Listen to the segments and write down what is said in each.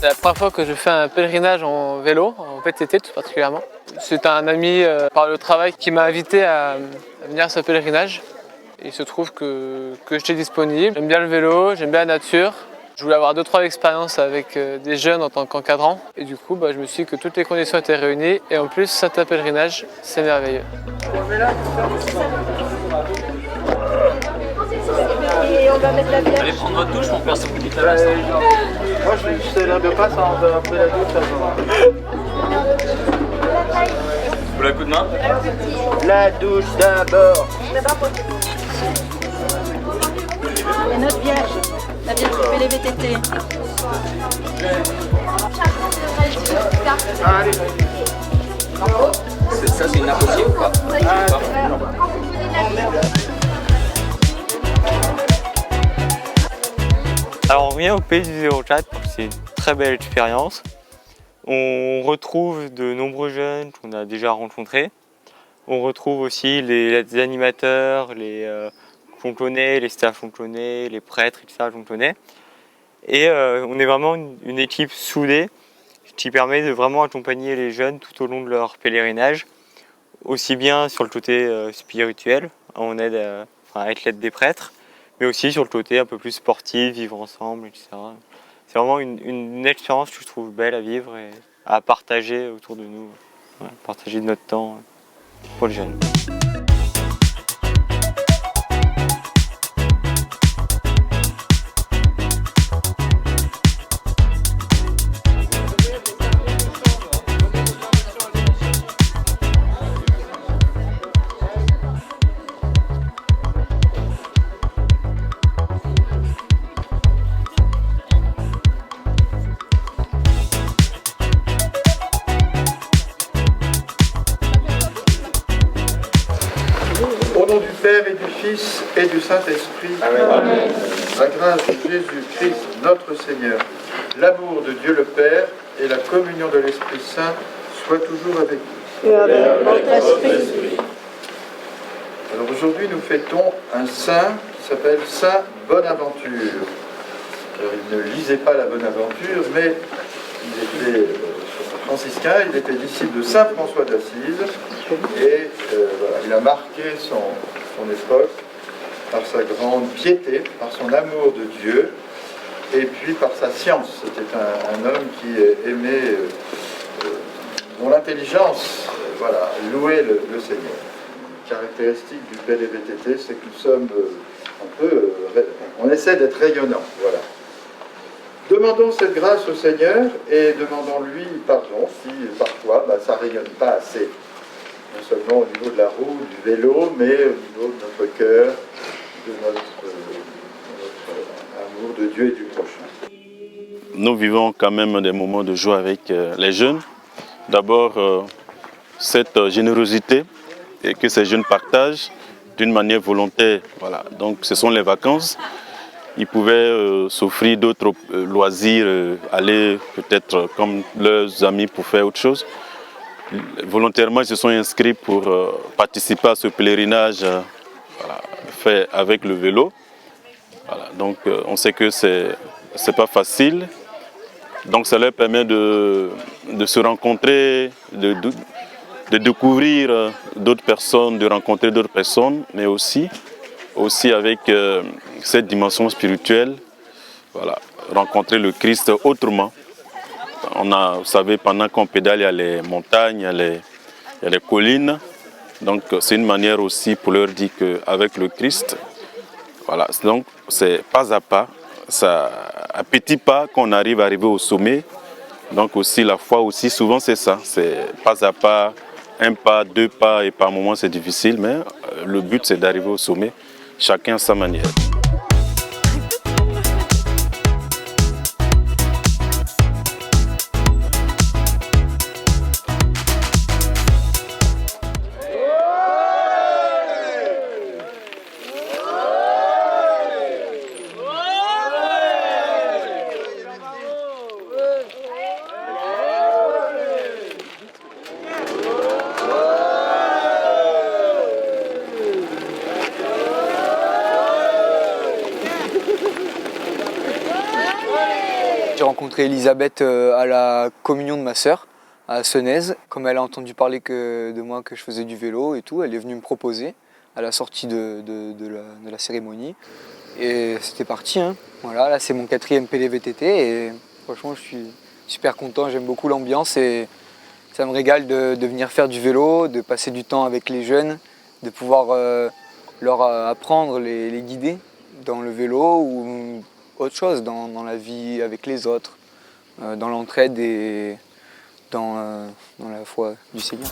C'est la première fois que je fais un pèlerinage en vélo, en VTT tout particulièrement. C'est un ami par le travail qui m'a invité à venir à ce pèlerinage. Il se trouve que j'étais disponible. J'aime bien le vélo, j'aime bien la nature. Je voulais avoir 2-3 expériences avec des jeunes en tant qu'encadrant. Et du coup, je me suis dit que toutes les conditions étaient réunies. Et en plus, c'est un pèlerinage, c'est merveilleux. Et on va mettre la bière. Allez prendre votre douche, mon père, ça vous dit la place. Moi je fais l'air de passe après la douche. Vous voulez un coup de main? La douche d'abord. Et notre bière. La bière qui fait les VTT. Allez. Ça, c'est une impossible ou pas? Alors on vient au pays du 04, c'est une très belle expérience. On retrouve de nombreux jeunes qu'on a déjà rencontrés. On retrouve aussi les animateurs, qu'on connaît, les staffs qu'on connaît, les prêtres, etc. qu'on connaît. Et on est vraiment une équipe soudée qui permet de vraiment accompagner les jeunes tout au long de leur pèlerinage, aussi bien sur le côté spirituel, on aide à être l'aide des prêtres, mais aussi sur le côté un peu plus sportif, vivre ensemble, etc. C'est vraiment une expérience que je trouve belle à vivre et à partager autour de nous, partager notre temps pour les jeunes. Au nom du Père et du Fils et du Saint-Esprit, Amen. La grâce de Jésus-Christ, notre Seigneur, l'amour de Dieu le Père et la communion de l'Esprit Saint soient toujours avec vous. Et avec votre esprit. Alors aujourd'hui, nous fêtons un saint qui s'appelle Saint Bonaventure. Alors, il ne lisait pas la Bonaventure, mais il était franciscain, il était disciple de Saint François d'Assise et voilà, il a marqué son époque par sa grande piété, par son amour de Dieu et puis par sa science. C'était un homme qui aimait, dont l'intelligence louait le Seigneur. Caractéristique du PLVTT, c'est que nous sommes on essaie d'être rayonnants. Voilà. Demandons cette grâce au Seigneur et demandons-lui pardon si parfois ça ne rayonne pas assez. Non seulement au niveau de la roue, du vélo, mais au niveau de notre cœur, de notre amour de Dieu et du prochain. Nous vivons quand même des moments de joie avec les jeunes. D'abord, cette générosité que ces jeunes partagent d'une manière volontaire. Voilà. Donc ce sont les vacances. Ils pouvaient s'offrir d'autres loisirs, aller peut-être comme leurs amis pour faire autre chose. Volontairement, ils se sont inscrits pour participer à ce pèlerinage fait avec le vélo. Voilà. Donc on sait que c'est pas facile. Donc ça leur permet de se rencontrer, de découvrir d'autres personnes, de rencontrer d'autres personnes, mais aussi avec cette dimension spirituelle, rencontrer le Christ autrement. Vous savez, pendant qu'on pédale, il y a les montagnes, il y a les collines. Donc c'est une manière aussi pour leur dire qu'avec le Christ, donc c'est pas à pas, à petits pas qu'on arrive au sommet Donc aussi la foi aussi souvent c'est ça, c'est pas à pas, un pas, deux pas et par moments c'est difficile, mais le but c'est d'arriver au sommet, chacun à sa manière. J'ai rencontré Elisabeth à la communion de ma sœur à Senez. Comme elle a entendu parler de moi que je faisais du vélo et tout, elle est venue me proposer à la sortie de la cérémonie. Et c'était parti, hein. Voilà, là c'est mon 4e PDVTT et franchement je suis super content, j'aime beaucoup l'ambiance et ça me régale de venir faire du vélo, de passer du temps avec les jeunes, de pouvoir leur apprendre, les guider dans le vélo ou autre chose, dans la vie avec les autres, dans l'entraide et dans la foi du Seigneur.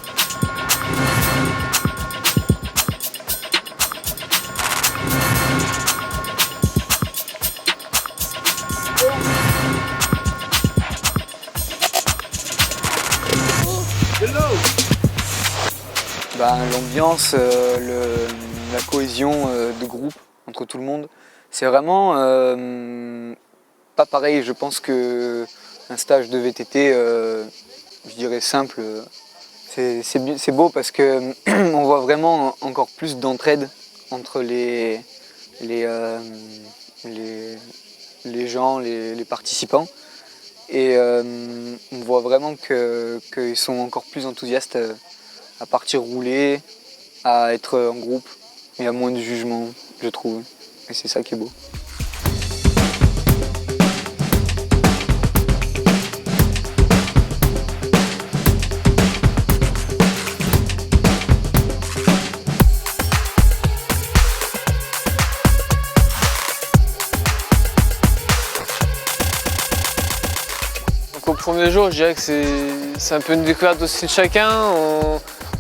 L'ambiance, la cohésion de groupe entre tout le monde, c'est vraiment pas pareil. Je pense qu'un stage de VTT, je dirais simple, c'est beau parce qu'on voit vraiment encore plus d'entraide entre les gens, les participants. Et on voit vraiment qu'ils sont encore plus enthousiastes à partir rouler, à être en groupe. Il y a moins de jugement, je trouve. Et c'est ça qui est beau. Donc, au premier jour, je dirais que c'est un peu une découverte aussi de chacun.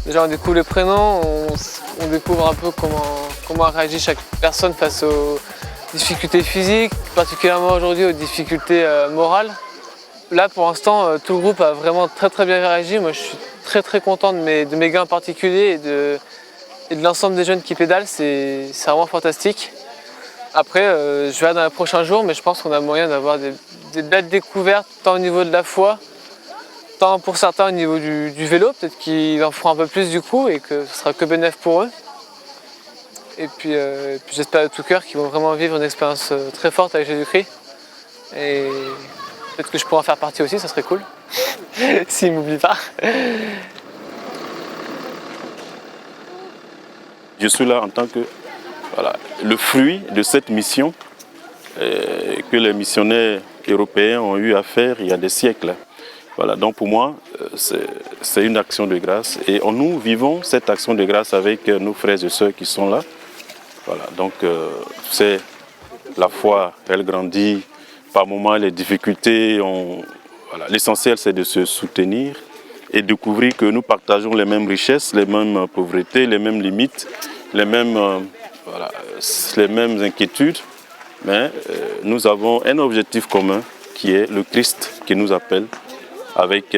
Déjà on découvre les prénoms, on découvre un peu comment réagit chaque personne face aux difficultés physiques, particulièrement aujourd'hui aux difficultés morales. Là pour l'instant tout le groupe a vraiment très bien réagi. Moi je suis très content de mes gars en particulier et de l'ensemble des jeunes qui pédalent, c'est vraiment fantastique. Après je verrai dans les prochains jours, mais je pense qu'on a moyen d'avoir des belles découvertes tant au niveau de la foi, tant pour certains au niveau du vélo, peut-être qu'ils en feront un peu plus du coup et que ce sera que bénéfique pour eux. Et puis j'espère de tout cœur qu'ils vont vraiment vivre une expérience très forte avec Jésus-Christ. Et peut-être que je pourrais en faire partie aussi, ça serait cool. S'ils ne m'oublient pas. Je suis là en tant que le fruit de cette mission que les missionnaires européens ont eu à faire il y a des siècles. Voilà, donc pour moi, c'est une action de grâce et nous vivons cette action de grâce avec nos frères et sœurs qui sont là. Voilà, donc c'est la foi, elle grandit, par moments les difficultés, l'essentiel c'est de se soutenir et découvrir que nous partageons les mêmes richesses, les mêmes pauvretés, les mêmes limites, les mêmes inquiétudes, mais nous avons un objectif commun qui est le Christ qui nous appelle avec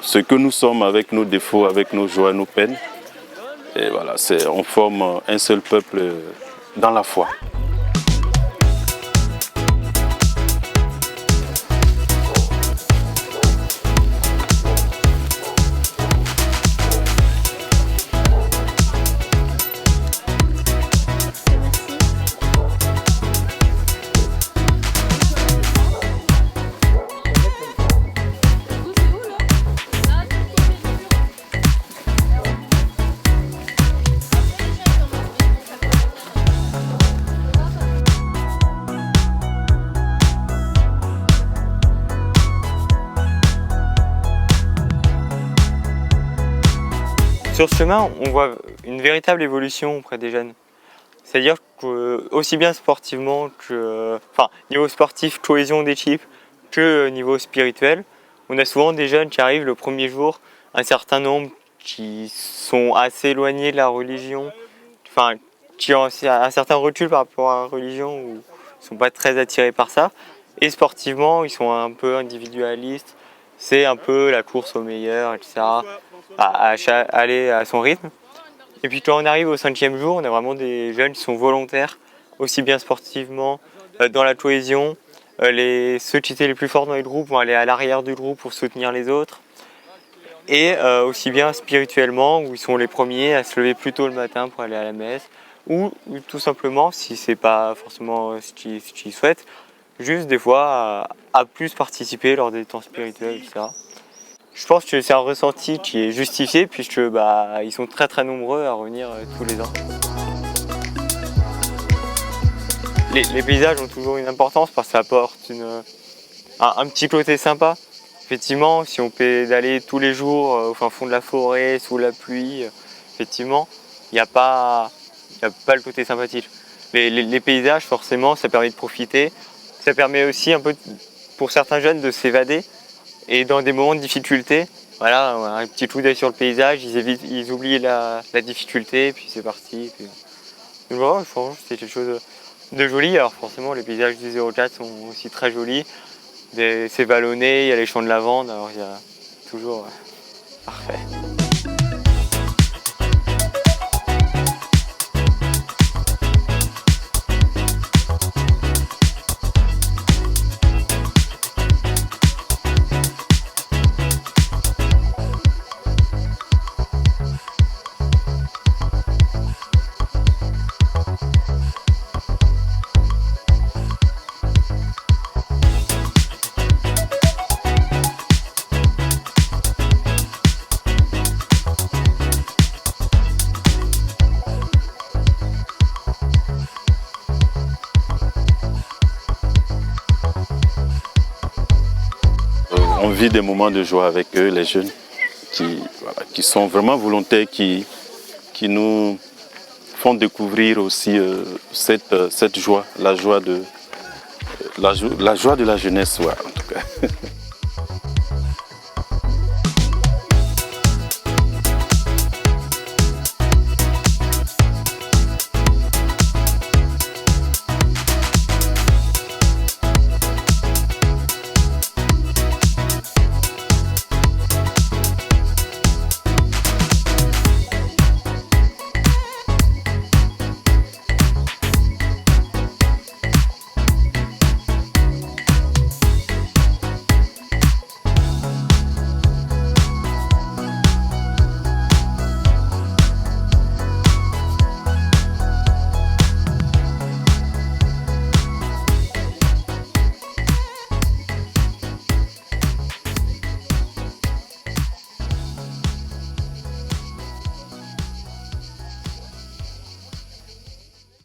ce que nous sommes, avec nos défauts, avec nos joies, nos peines. Et voilà, on forme un seul peuple dans la foi. Sur ce chemin, on voit une véritable évolution auprès des jeunes. C'est-à-dire que aussi bien sportivement que, niveau sportif, cohésion d'équipe, que niveau spirituel, on a souvent des jeunes qui arrivent le premier jour, un certain nombre qui sont assez éloignés de la religion, enfin qui ont un certain recul par rapport à la religion ou ne sont pas très attirés par ça. Et sportivement, ils sont un peu individualistes, c'est un peu la course au meilleur, etc., aller à son rythme. Et puis quand on arrive au 5e jour, on a vraiment des jeunes qui sont volontaires, aussi bien sportivement, dans la cohésion. Ceux qui étaient les plus forts dans les groupes vont aller à l'arrière du groupe pour soutenir les autres. Et aussi bien spirituellement, où ils sont les premiers à se lever plus tôt le matin pour aller à la messe, ou tout simplement, si c'est pas forcément ce qu'ils souhaitent, juste des fois à plus participer lors des temps spirituels, etc. Je pense que c'est un ressenti qui est justifié puisque ils sont très très nombreux à revenir tous les ans. Les paysages ont toujours une importance parce que ça apporte un petit côté sympa. Effectivement, si on pédale tous les jours au fin fond de la forêt, sous la pluie, effectivement, il n'y a pas le côté sympathique. Les paysages, forcément, ça permet de profiter. Ça permet aussi un peu, pour certains jeunes, de s'évader. Et dans des moments de difficulté, voilà, un petit coup d'œil sur le paysage, ils oublient la difficulté, et puis c'est parti. Puis... Donc voilà, je pense que c'est quelque chose de joli. Alors forcément, les paysages du 04 sont aussi très jolis. C'est vallonné, il y a les champs de lavande, alors il y a toujours parfait. On vit des moments de joie avec eux, les jeunes, qui sont vraiment volontaires, qui nous font découvrir aussi cette joie, la joie de la jeunesse, ouais, en tout cas.